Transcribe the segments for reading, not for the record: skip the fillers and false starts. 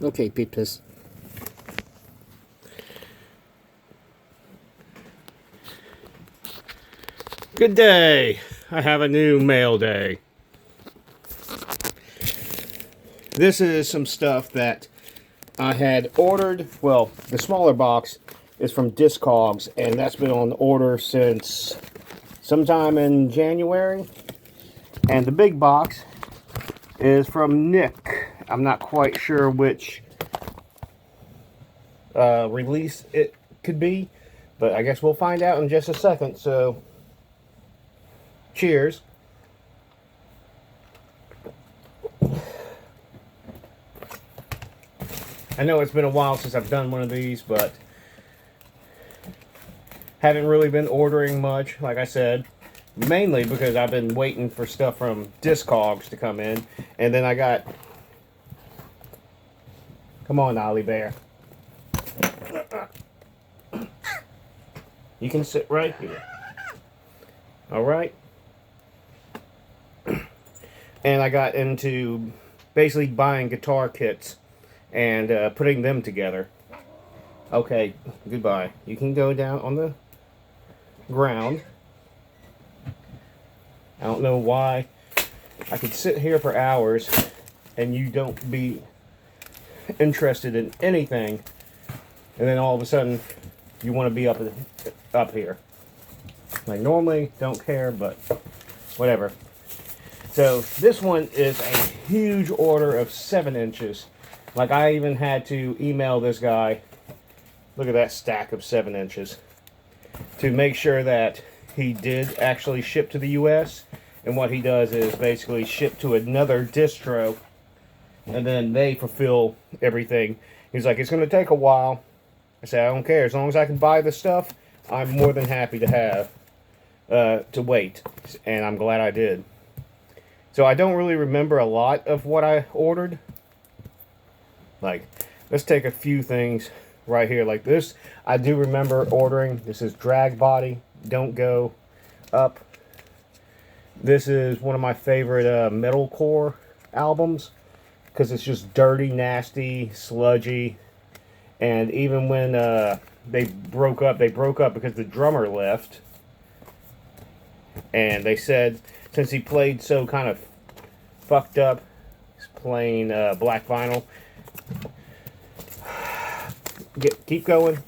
Okay, peep this. Good day. I have a new mail day. This is some stuff that I had ordered. Well, the smaller box is from Discogs, and that's been on order since sometime in January. And the big box is from Nick. I'm not quite sure which release it could be, but I guess we'll find out in just a second. So, cheers. I know it's been a while since I've done one of these, but haven't really been ordering much, like I said. Mainly because I've been waiting for stuff from Discogs to come in. And then I got... Come on, Ollie Bear. You can sit right here. Alright? And I got into basically buying guitar kits and putting them together. Okay, goodbye. You can go down on the ground. I don't know why I could sit here for hours and you don't be interested in anything, and then all of a sudden you want to be up here. Like, normally don't care, but whatever. So this one is a huge order of 7 inches. Like, I even had to email this guy, look at that stack of 7 inches, to make sure that he did actually ship to the US. And what he does is basically ship to another distro, and then they fulfill everything. He's like, it's going to take a while. I said, I don't care. As long as I can buy the stuff, I'm more than happy to have to wait. And I'm glad I did. So I don't really remember a lot of what I ordered. Like, let's take a few things right here. Like this, I do remember ordering. This is Drag Body, Don't Go Up. This is one of my favorite metalcore albums, because it's just dirty, nasty, sludgy. And even when they broke up because the drummer left. And they said, since he played so kind of fucked up, he's playing black vinyl. Keep going.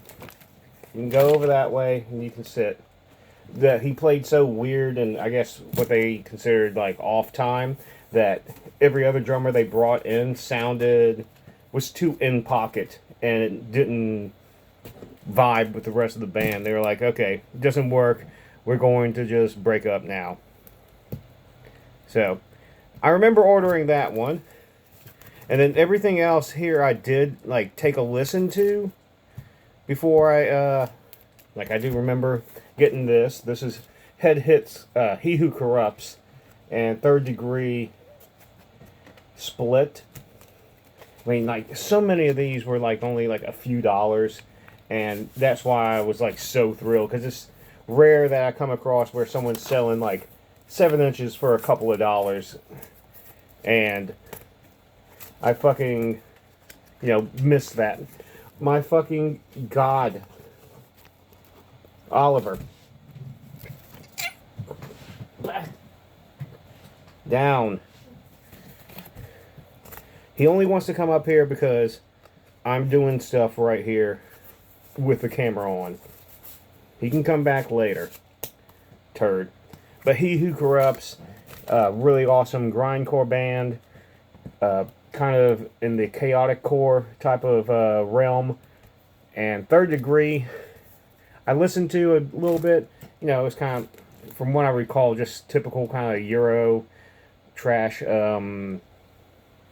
You can go over that way and you can sit. That he played so weird, and I guess what they considered like off time, that every other drummer they brought in was too in pocket, and it didn't vibe with the rest of the band. They were like, okay, it doesn't work, we're going to just break up now. So I remember ordering that one, and then everything else here I did like take a listen to before I do remember getting this. This is Head Hits, He Who Corrupts, and Third Degree Split. I mean, like, so many of these were like only like a few dollars, and that's why I was like so thrilled, because it's rare that I come across where someone's selling like 7 inches for a couple of dollars, and I fucking, missed that. My fucking God. Oliver. Down. He only wants to come up here because I'm doing stuff right here with the camera on. He can come back later. Turd. But He Who Corrupts, really awesome grindcore band. Kind of in the chaotic core type of realm. And Third Degree, I listened to a little bit. It's kind of, from what I recall, just typical kind of Euro trash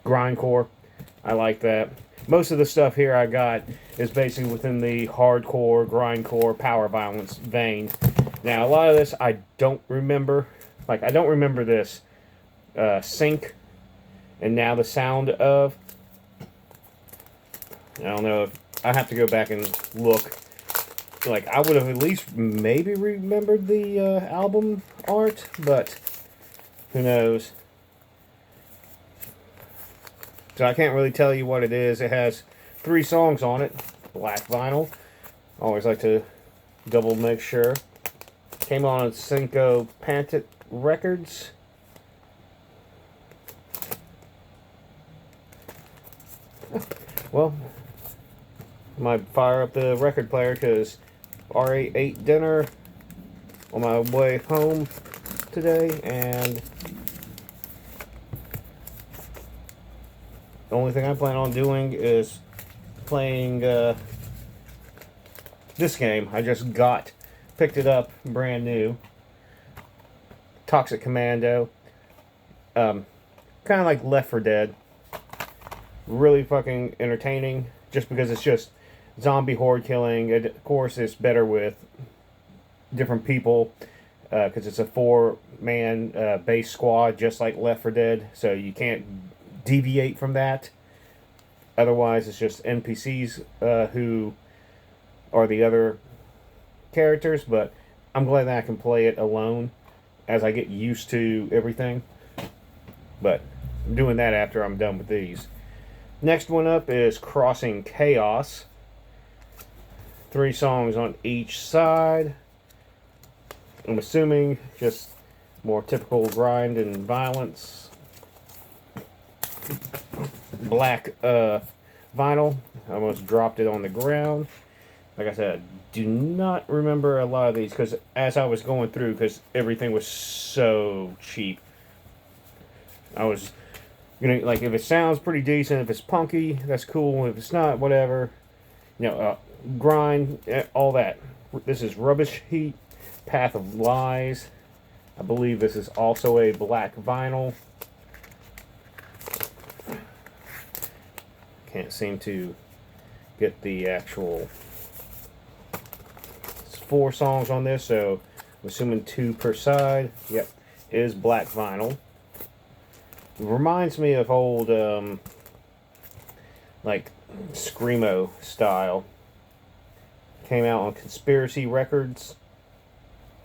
grindcore. I like that. Most of the stuff here I got is basically within the hardcore, grindcore, power violence vein. Now, a lot of this I don't remember. Like, I don't remember this Sync and Now the Sound Of. I don't know if I have to go back and look. Like, I would have at least maybe remembered the album art, but who knows. So I can't really tell you what it is. It has 3 songs on it. Black vinyl. Always like to double make sure. Came on Cinco Pantic Records. Well, I might fire up the record player because already ate dinner on my way home today, and the only thing I plan on doing is playing this game. I just picked it up brand new. Toxic Commando. Kind of like Left 4 Dead. Really fucking entertaining, just because it's just zombie horde killing. Of course, it's better with different people, because it's a 4-man base squad, just like Left 4 Dead, so you can't deviate from that. Otherwise, it's just NPCs who are the other characters, but I'm glad that I can play it alone as I get used to everything. But I'm doing that after I'm done with these. Next one up is Crossing Chaos. 3 songs on each side. I'm assuming just more typical grind and violence. Black vinyl. I almost dropped it on the ground. Like I said, I do not remember a lot of these, because as I was going through, because everything was so cheap, I was like, if it sounds pretty decent, if it's punky, that's cool. If it's not, whatever. Grind, all that. This is Rubbish Heat, Path of Lies. I believe this is also a black vinyl. Can't seem to get the actual... It's 4 songs on this, so I'm assuming 2 per side. Yep, it is black vinyl. Reminds me of old, like, Screamo style. Came out on Conspiracy Records.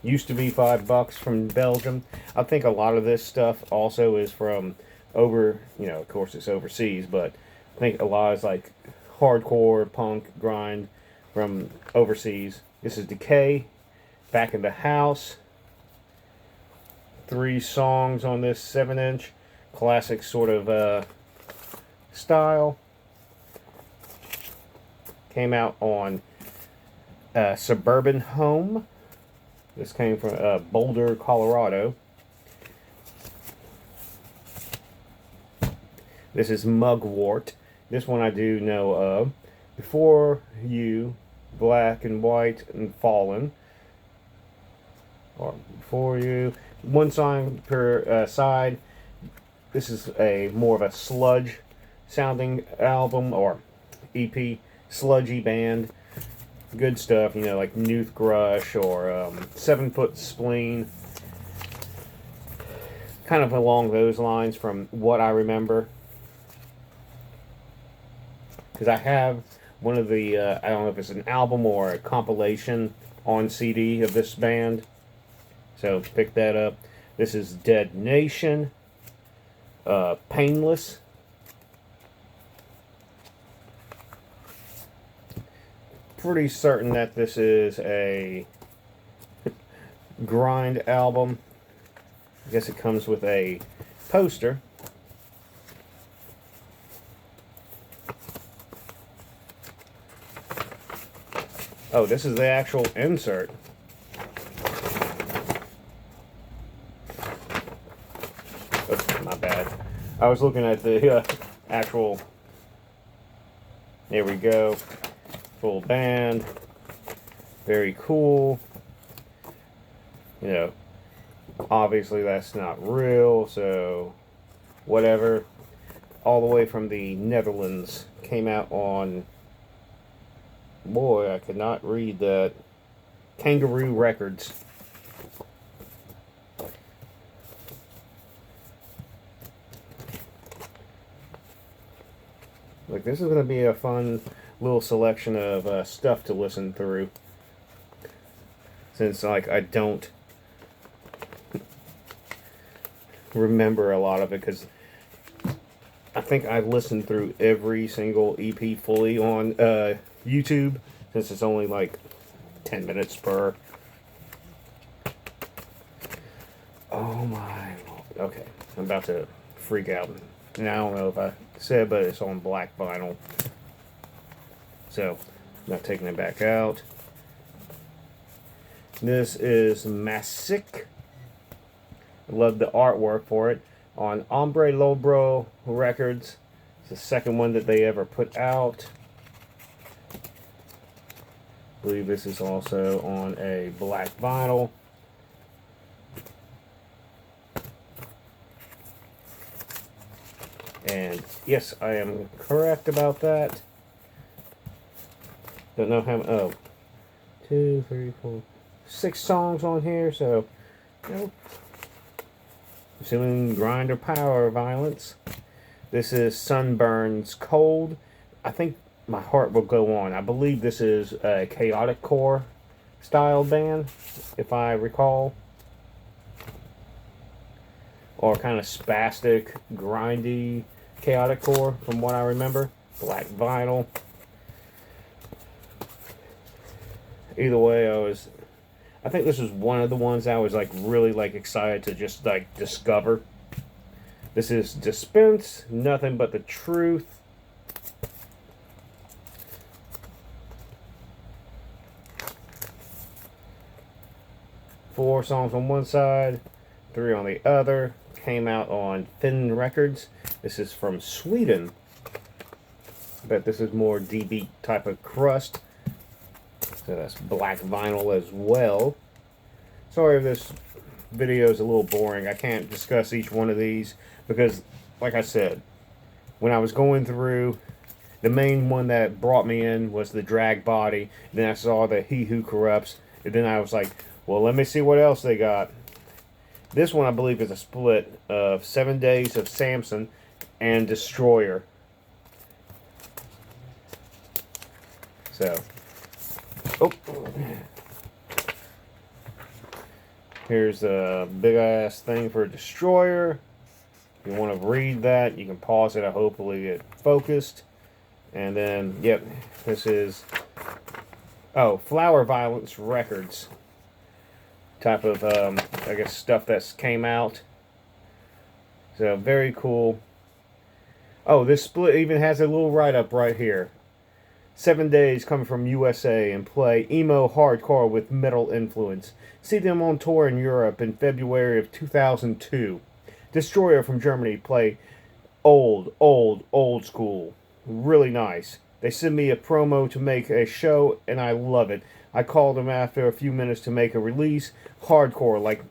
Used to be $5 from Belgium. I think a lot of this stuff also is from of course it's overseas, but I think a lot is like hardcore, punk, grind from overseas. This is Decay, Back in the House. 3 songs on this 7-inch. Classic sort of style. Came out on Suburban Home. This came from Boulder, Colorado. This is Mugwort. This one I do know of. Before You, Black and White and Fallen. Or Before You. 1 song per side. This is more of a sludge sounding album or EP, sludgy band. Good stuff, like Newth Grush or 7 Foot Spleen. Kind of along those lines from what I remember. Because I have one of the, I don't know if it's an album or a compilation on CD of this band. So pick that up. This is Dead Nation. Painless. Pretty certain that this is a grind album. I guess it comes with a poster. Oh, this is the actual insert. Oops, my bad. I was looking at the actual... There we go. Full band. Very cool. Obviously that's not real, so whatever. All the way from the Netherlands. Came out on... Boy, I could not read that. Kangaroo Records. Like, this is going to be a fun little selection of stuff to listen through. Since, like, I don't remember a lot of it, because I think I've listened through every single EP fully on YouTube, since it's only like 10 minutes per. Oh my. Okay, I'm about to freak out. And I don't know if I said, but it's on black vinyl. So, not taking it back out. This is Masic. I love the artwork for it. On Hombre Lobro Records. It's the second one that they ever put out. I believe this is also on a black vinyl. And yes, I am correct about that. Don't know how many. Oh, 2, 3, 4, 6 songs on here. So, you know, assuming grind or power violence. This is Sunburn's Cold. I think my heart will go on. I believe this is a chaotic core style band, if I recall. Or kind of spastic, grindy, chaotic core, from what I remember. Black vinyl. Either way, I think this was one of the ones I was like really like excited to just like discover. This is Dispense, Nothing But the Truth. Four songs on one side, 3 on the other. Came out on Finn Records. This is from Sweden. But this is more D-beat type of crust. So that's black vinyl as well. Sorry if this video is a little boring. I can't discuss each one of these because, like I said, when I was going through, the main one that brought me in was the Drag Body. Then I saw the He Who Corrupts. And then I was like, well, let me see what else they got. This one, I believe, is a split of 7 Days of Samson and Destroyer. So, oh, here's a big ass thing for Destroyer. If you want to read that, you can pause it. I hopefully get focused. And then, yep, this is, oh, Flower Violence Records. Type of, I guess, stuff that's came out. So, very cool. Oh, this split even has a little write-up right here. 7 Days coming from USA and play emo hardcore with metal influence. See them on tour in Europe in February of 2002. Destroyer from Germany play old school. Really nice. They sent me a promo to make a show and I love it. I called them after a few minutes to make a release. Hardcore like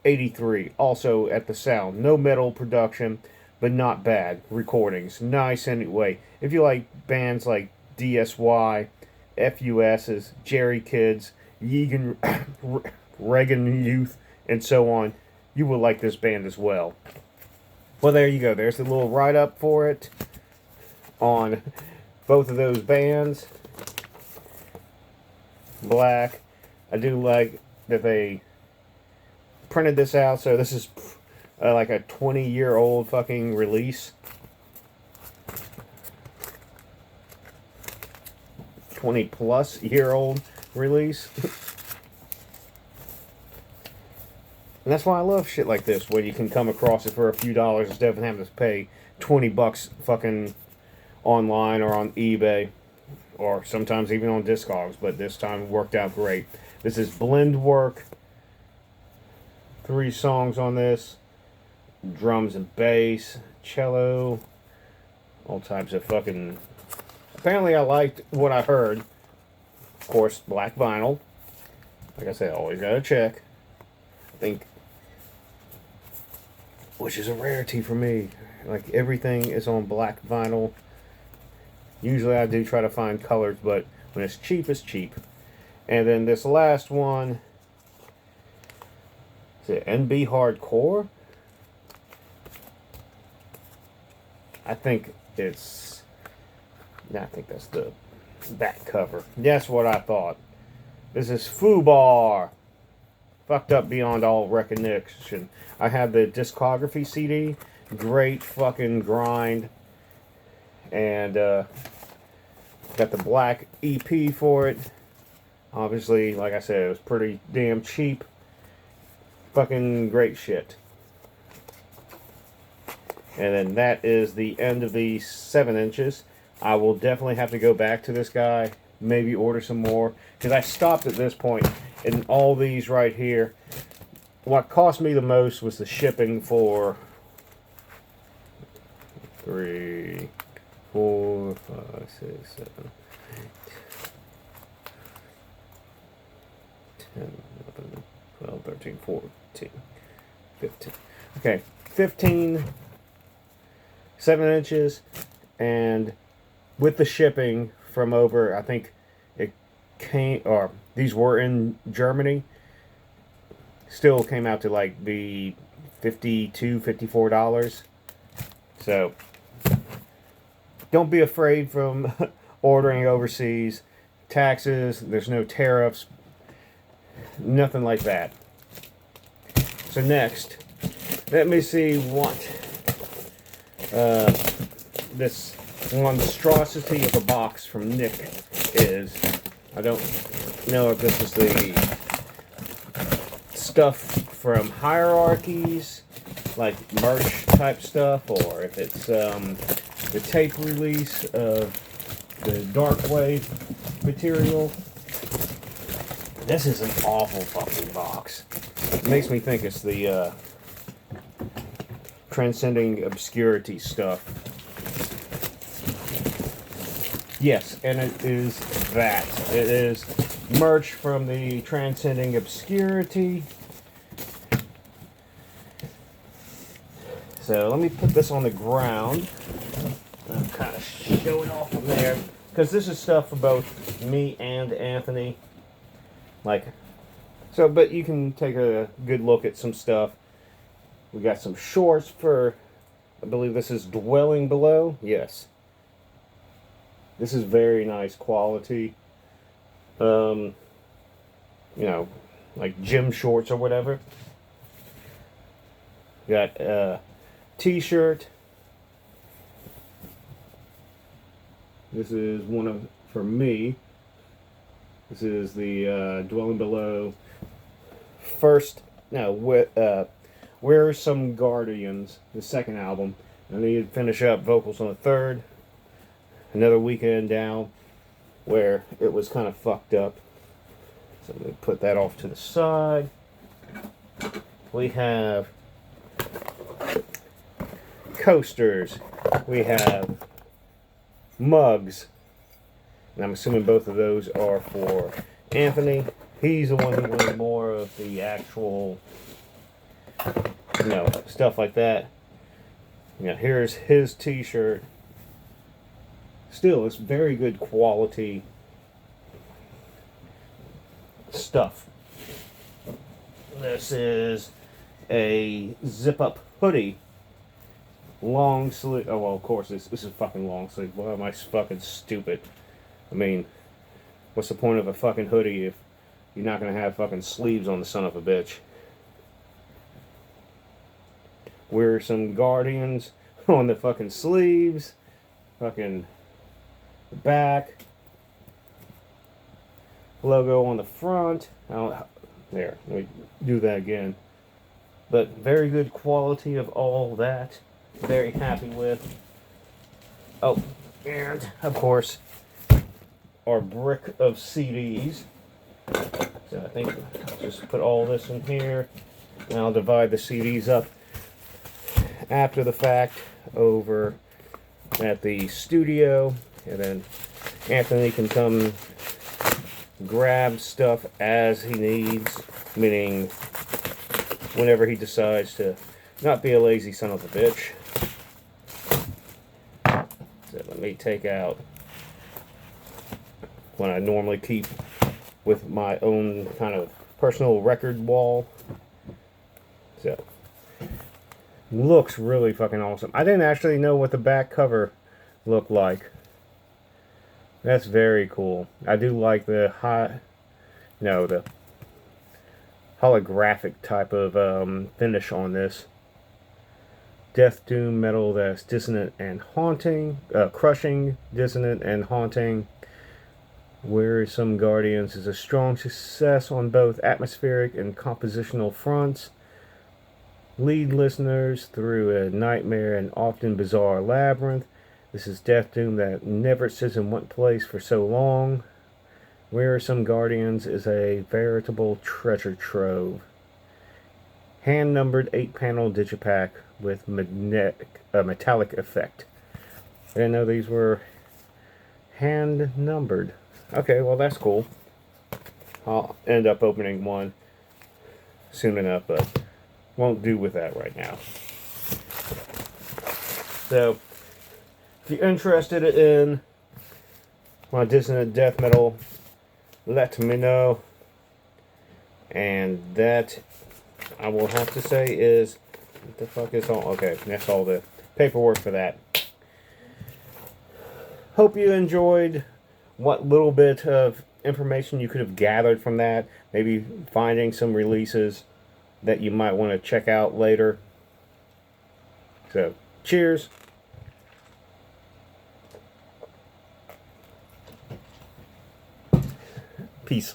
83. Also at the sound. No metal production, but not bad. Recordings. Nice anyway. If you like bands like DSY, FUS's, Jerry Kids, Yegan, Reagan Youth, and so on, you will like this band as well. Well, there you go. There's the little write-up for it on both of those bands. Black. I do like that they printed this out, so this is like a 20-year-old fucking release. 20-plus-year-old release. And that's why I love shit like this, where you can come across it for a few dollars instead of having to pay 20 bucks fucking online or on eBay. Or sometimes even on Discogs, but this time it worked out great. This is Blend Work. 3 songs on this. Drums and bass, cello, all types of fucking... Apparently I liked what I heard. Of course, black vinyl. Like I said, always gotta check. I think... Which is a rarity for me. Like, everything is on black vinyl. Usually I do try to find colors, but when it's cheap, it's cheap. And then this last one, is it NB Hardcore? I think it's, I think that's the back cover. That's what I thought. This is Fubar. Fucked up beyond all recognition. I have the discography CD. Great fucking grind. And got the black EP for it. Obviously, like I said, it was pretty damn cheap. Fucking great shit. And then that is the end of the 7 inches. I will definitely have to go back to this guy. Maybe order some more. Because I stopped at this point. And all these right here. What cost me the most was the shipping for 3, 4, 5, 6, 7, 10, 11, 12, 13, 14, 15. Okay, 15, 7 inches, and with the shipping from over, I think it came, or these were in Germany, still came out to like be $52, $54. So, don't be afraid from ordering overseas. Taxes, there's no tariffs, nothing like that. So next, let me see what this monstrosity of a box from Nick is. I don't know if this is the stuff from Hierarchies, like merch type stuff, or if it's the tape release of the Dark Wave material. This is an awful fucking box. It makes me think it's the Transcending Obscurity stuff. Yes, and it is that. It is merch from the Transcending Obscurity. So let me put this on the ground. I'll kind of show it off from there. Because this is stuff for both me and Anthony. Like, so, but you can take a good look at some stuff. We got some shorts for, I believe this is Dwelling Below. Yes. This is very nice quality. You know, like gym shorts or whatever. Got a t-shirt. This is one of, for me, this is the Dwelling Below first, no, Where's Some Guardians, the second album. I need to finish up vocals on the third. Another weekend down where it was kind of fucked up. So I'm going to put that off to the side. We have coasters. We have mugs. And I'm assuming both of those are for Anthony. He's the one who wanted more of the actual, you know, stuff like that. You know, here's his t-shirt. Still, it's very good quality stuff. This is a zip-up hoodie. Long sleeve. Oh, well, of course, this is fucking long sleeve. Why am I fucking stupid? I mean, what's the point of a fucking hoodie if you're not going to have fucking sleeves on the son of a bitch? Wear Some Guardians on the fucking sleeves. Fucking back. Logo on the front. There, let me do that again. But very good quality of all that. Very happy with. Oh, and of course, our brick of CDs. So I think I'll just put all this in here, and I'll divide the CDs up after the fact over at the studio, and then Anthony can come grab stuff as he needs, meaning whenever he decides to not be a lazy son of a bitch. So let me take out what I normally keep with my own kind of personal record wall. So, looks really fucking awesome. I didn't actually know what the back cover looked like. That's very cool. I do like the the holographic type of finish on this. death doom metal that's dissonant and haunting, crushing, dissonant and haunting. Wearisome Guardians is a strong success on both atmospheric and compositional fronts. Lead listeners through a nightmare and often bizarre labyrinth. This is death doom that never sits in one place for so long. Wearisome Guardians is a veritable treasure trove. Hand-numbered 8-panel digipack with metallic effect. I didn't know these were hand-numbered. Okay, well that's cool. I'll end up opening one soon enough, but won't do with that right now. So, if you're interested in my dissonant death metal, let me know. And that, I will have to say, is... What the fuck is all... Okay, that's all the paperwork for that. Hope you enjoyed what little bit of information you could have gathered from that. Maybe finding some releases that you might want to check out later. So, cheers. Peace.